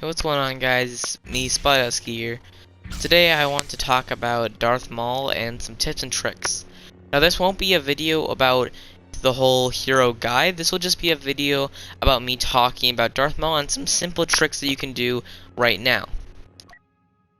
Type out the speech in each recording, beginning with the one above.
Hey, what's going on, guys? It's me, Spyhusky here. Today I want to talk about Darth Maul and some tips and tricks. Now this won't be a video about the whole hero guide, this will just be a video about me talking about Darth Maul and some simple tricks that you can do right now.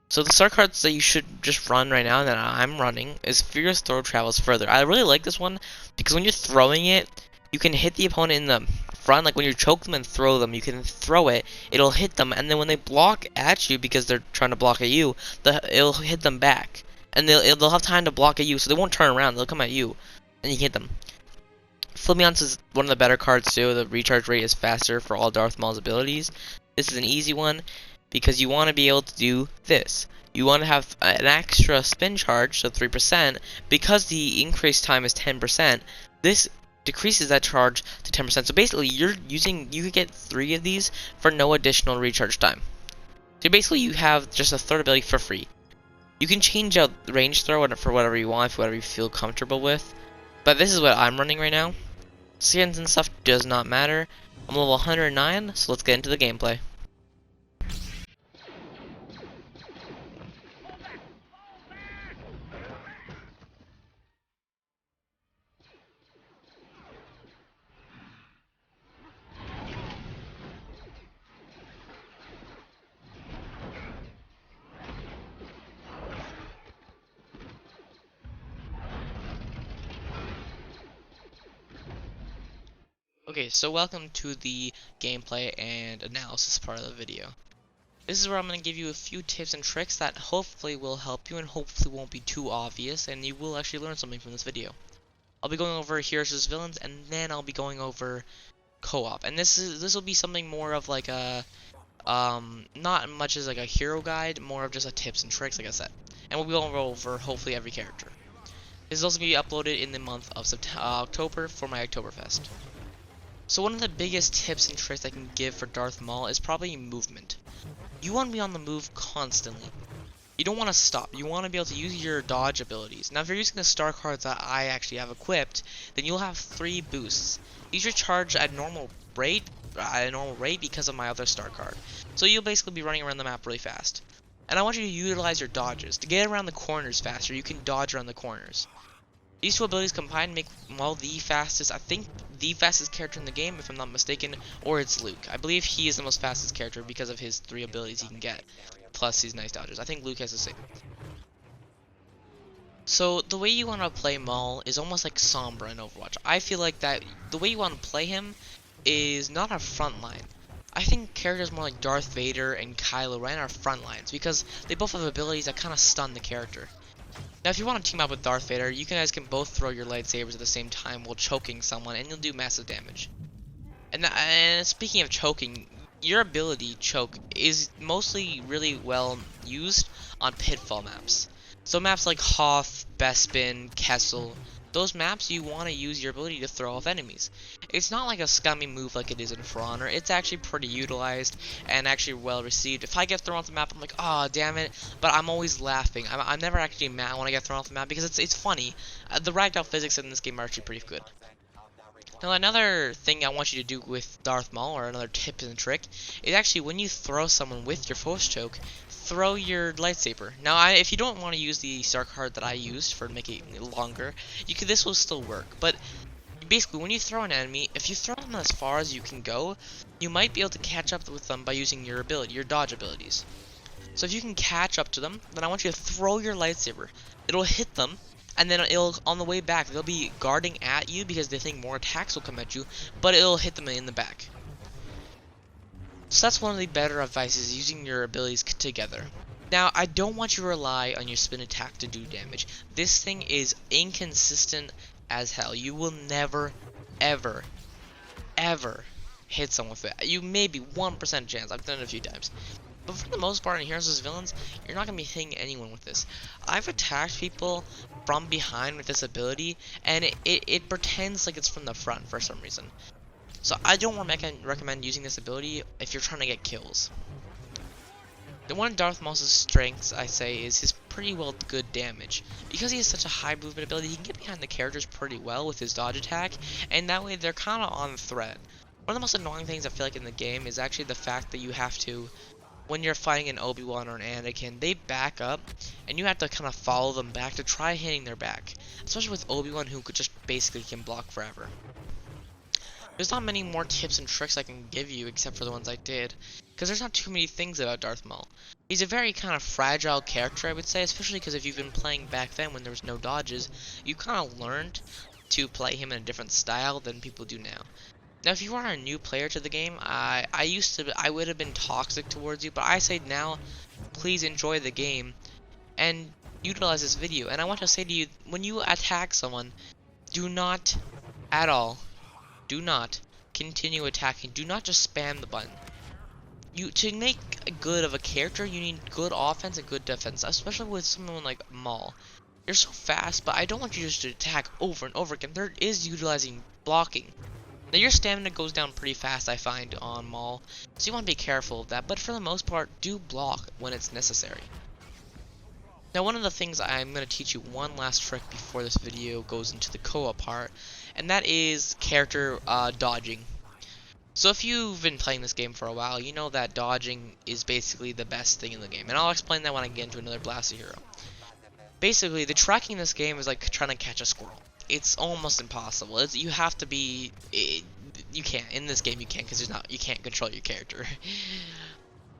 So the star cards that you should just run right now, that I'm running, is Furious Throw Travels Further. I really like this one because when you're throwing it, you can hit the opponent in the front, like when you choke them and throw them, you can throw it, it'll hit them, and then when they block at you because they're trying to block at you, it'll hit them back. And they'll have time to block at you, so they won't turn around, they'll come at you, and you can hit them. Flammeance is one of the better cards too. The recharge rate is faster for all Darth Maul's abilities. This is an easy one because you want to be able to do this. You want to have an extra spin charge, so 3%, because the increase time is 10%. This decreases that charge to 10%. So basically, you could get 3 of these for no additional recharge time. So basically, you have just a third ability for free. You can change out range throw for whatever you want, for whatever you feel comfortable with. But this is what I'm running right now. Skins and stuff does not matter. I'm level 109, so let's get into the gameplay. Okay, so welcome to the gameplay and analysis part of the video. This is where I'm going to give you a few tips and tricks that hopefully will help you and hopefully won't be too obvious, and you will actually learn something from this video. I'll be going over heroes versus villains, and then I'll be going over co-op. And this will be something more of like a not much as like a hero guide, more of just a tips and tricks, like I said. And we'll be going over hopefully every character. This is also going to be uploaded in the month of October for my Oktoberfest. So one of the biggest tips and tricks I can give for Darth Maul is probably movement. You want to be on the move constantly. You don't want to stop. You want to be able to use your dodge abilities. Now if you're using the star cards that I actually have equipped, then you'll have 3 boosts. These recharge at normal rate because of my other star card. So you'll basically be running around the map really fast. And I want you to utilize your dodges. To get around the corners faster, you can dodge around the corners. These 2 abilities combined make Maul the fastest, I think the fastest character in the game, if I'm not mistaken, or it's Luke. I believe he is the most fastest character because of his 3 abilities he can get, plus his nice dodges. I think Luke has the same. So the way you want to play Maul is almost like Sombra in Overwatch. I feel like that the way you want to play him is not a front line. I think characters more like Darth Vader and Kylo Ren are front lines because they both have abilities that kind of stun the character. Now if you want to team up with Darth Vader, you guys can both throw your lightsabers at the same time while choking someone, and you'll do massive damage. And speaking of choking, your ability choke is mostly really well used on pitfall maps. So maps like Hoth, Bespin, Kessel, those maps you want to use your ability to throw off enemies. It's not like a scummy move like it is in For Honor. It's actually pretty utilized and actually well received. If I get thrown off the map, I'm like, oh damn it, but I'm always laughing. I'm never actually mad when I get thrown off the map because it's funny. The ragdoll physics in this game are actually pretty good. Now another thing I want you to do with Darth Maul, or another tip and trick, is actually when you throw someone with your force choke, throw your lightsaber. Now if you don't want to use the star card that I used for making it longer, this will still work. But basically when you throw an enemy, if you throw them as far as you can go, you might be able to catch up with them by using your dodge abilities. So if you can catch up to them, then I want you to throw your lightsaber. It'll hit them, and then on the way back, they'll be guarding at you because they think more attacks will come at you, but it'll hit them in the back. So that's one of the better advices, using your abilities together. Now, I don't want you to rely on your spin attack to do damage. This thing is inconsistent as hell. You will never, ever, ever hit someone with it. You maybe 1% chance. I've done it a few times. But for the most part in Heroes vs Villains, you're not going to be hitting anyone with this. I've attacked people from behind with this ability, and it pretends like it's from the front for some reason. So I don't recommend using this ability if you're trying to get kills. One of Darth Maul's strengths, I say, is his pretty well good damage. Because he has such a high movement ability, he can get behind the characters pretty well with his dodge attack, and that way they're kind of on threat. One of the most annoying things I feel like in the game is actually the fact that you have to when you're fighting an Obi-Wan or an Anakin, they back up, and you have to kind of follow them back to try hitting their back. Especially with Obi-Wan, who could just basically can block forever. There's not many more tips and tricks I can give you except for the ones I did, because there's not too many things about Darth Maul. He's a very kind of fragile character, I would say, especially because if you've been playing back then when there was no dodges, you kind of learned to play him in a different style than people do now. Now, if you are a new player to the game, I would have been toxic towards you, but I say now, please enjoy the game and utilize this video. And I want to say to you, when you attack someone, do not at all, do not continue attacking. Do not just spam the button. To make good of a character, you need good offense and good defense, especially with someone like Maul. You're so fast, but I don't want you just to attack over and over again. There is utilizing blocking. Now, your stamina goes down pretty fast, I find, on Maul, so you want to be careful of that, but for the most part, do block when it's necessary. Now, one of the things I'm going to teach you one last trick before this video goes into the co-op part, and that is character dodging. So if you've been playing this game for a while, you know that dodging is basically the best thing in the game, and I'll explain that when I get into another Blaster Hero. Basically, the tracking in this game is like trying to catch a squirrel. It's almost impossible. You have to be. You can't in this game. You can't because you can't control your character.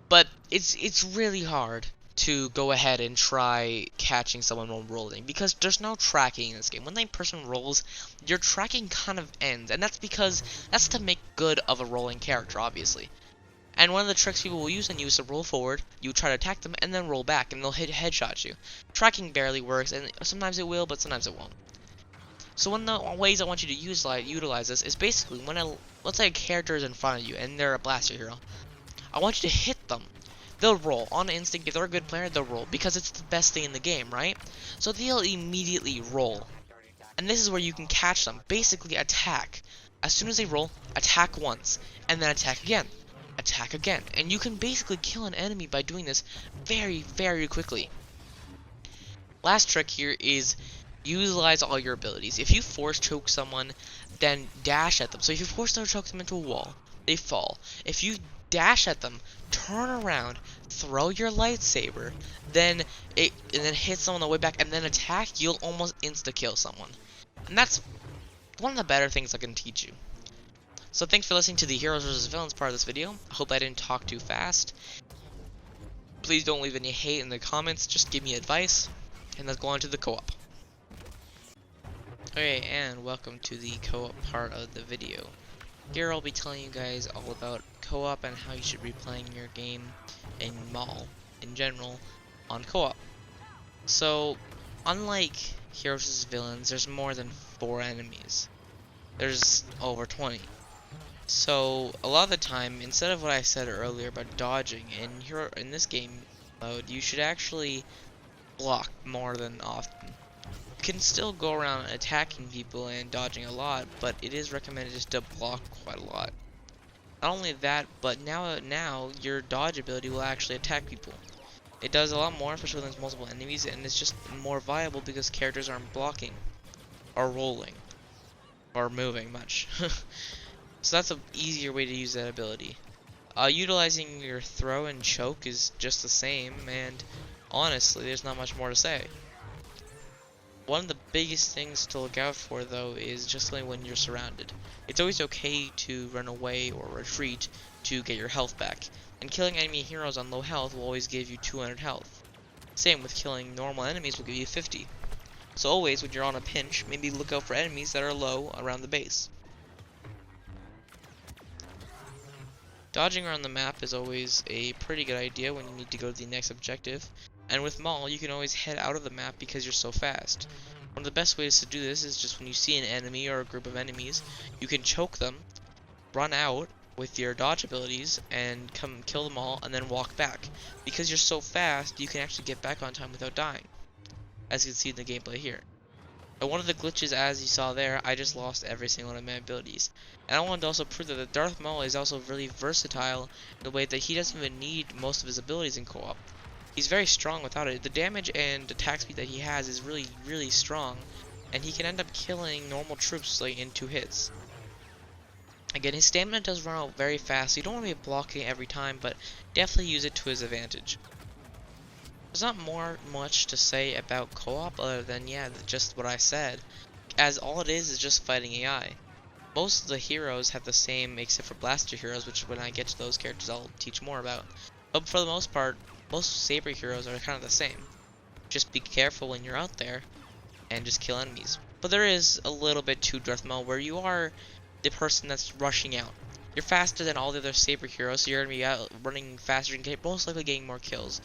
But it's really hard to go ahead and try catching someone while rolling because there's no tracking in this game. When that person rolls, your tracking kind of ends, and that's because that's to make good of a rolling character, obviously. And one of the tricks people will use is to roll forward, you try to attack them, and then roll back, and they'll headshot you. Tracking barely works, and sometimes it will, but sometimes it won't. So one of the ways I want you to utilize this is basically when let's say a character is in front of you, and they're a Blaster Hero. I want you to hit them. They'll roll. On instinct, if they're a good player, they'll roll, because it's the best thing in the game, right? So they'll immediately roll. And this is where you can catch them. Basically, attack. As soon as they roll, attack once, and then attack again. Attack again, and you can basically kill an enemy by doing this very, very quickly. Last trick here is utilize all your abilities. If you force choke someone, then dash at them. So if you force choke them into a wall, they fall. If you dash at them, turn around, throw your lightsaber, then hit someone on the way back, and then attack, you'll almost insta-kill someone. And that's one of the better things I can teach you. So thanks for listening to the Heroes vs. Villains part of this video. I hope I didn't talk too fast. Please don't leave any hate in the comments, just give me advice. And let's go on to the co-op. Okay, and welcome to the co-op part of the video. Here I'll be telling you guys all about co-op and how you should be playing your game in Maul in general on co-op. So, unlike Heroes vs. Villains, there's more than 4 enemies. There's over 20. So a lot of the time, instead of what I said earlier about dodging, in this game mode, you should actually block more than often. You can still go around attacking people and dodging a lot, but it is recommended just to block quite a lot. Not only that, but now your dodge ability will actually attack people. It does a lot more, especially when there's multiple enemies, and it's just more viable because characters aren't blocking, or rolling, or moving much. So that's an easier way to use that ability. Utilizing your throw and choke is just the same, and honestly, there's not much more to say. One of the biggest things to look out for, though, is just like when you're surrounded. It's always okay to run away or retreat to get your health back, and killing enemy heroes on low health will always give you 200 health. Same with killing normal enemies will give you 50. So always, when you're on a pinch, maybe look out for enemies that are low around the base. Dodging around the map is always a pretty good idea when you need to go to the next objective, and with Maul you can always head out of the map because you're so fast. One of the best ways to do this is just when you see an enemy or a group of enemies, you can choke them, run out with your dodge abilities, and come kill them all, and then walk back. Because you're so fast, you can actually get back on time without dying, as you can see in the gameplay here. And one of the glitches, as you saw there, I just lost every single one of my abilities. And I wanted to also prove that the Darth Maul is also really versatile in the way that he doesn't even need most of his abilities in co-op. He's very strong without it. The damage and attack speed that he has is really, really strong, and he can end up killing normal troops like in 2 hits. Again, his stamina does run out very fast, so you don't want to be blocking it every time, but definitely use it to his advantage. There's not much to say about co-op other than, yeah, just what I said, as all it is just fighting AI. Most of the heroes have the same, except for Blaster heroes, which when I get to those characters I'll teach more about. But for the most part, most Saber heroes are kind of the same. Just be careful when you're out there, and just kill enemies. But there is a little bit to Darth Maul where you are the person that's rushing out. You're faster than all the other Saber heroes, so you're going to be out running faster and most likely getting more kills.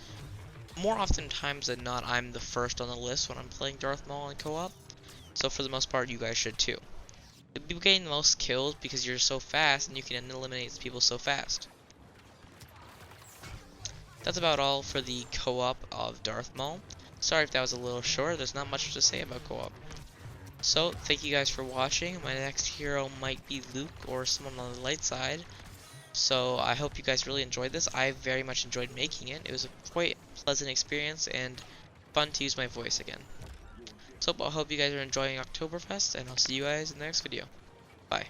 More often times than not, I'm the first on the list when I'm playing Darth Maul in co-op. So for the most part, you guys should too. You'll be getting the most kills because you're so fast and you can eliminate people so fast. That's about all for the co-op of Darth Maul. Sorry if that was a little short, there's not much to say about co-op. So, thank you guys for watching. My next hero might be Luke or someone on the light side. So, I hope you guys really enjoyed this. I very much enjoyed making it. It was a quite pleasant experience and fun to use my voice again. So, I hope you guys are enjoying Oktoberfest, and I'll see you guys in the next video. Bye.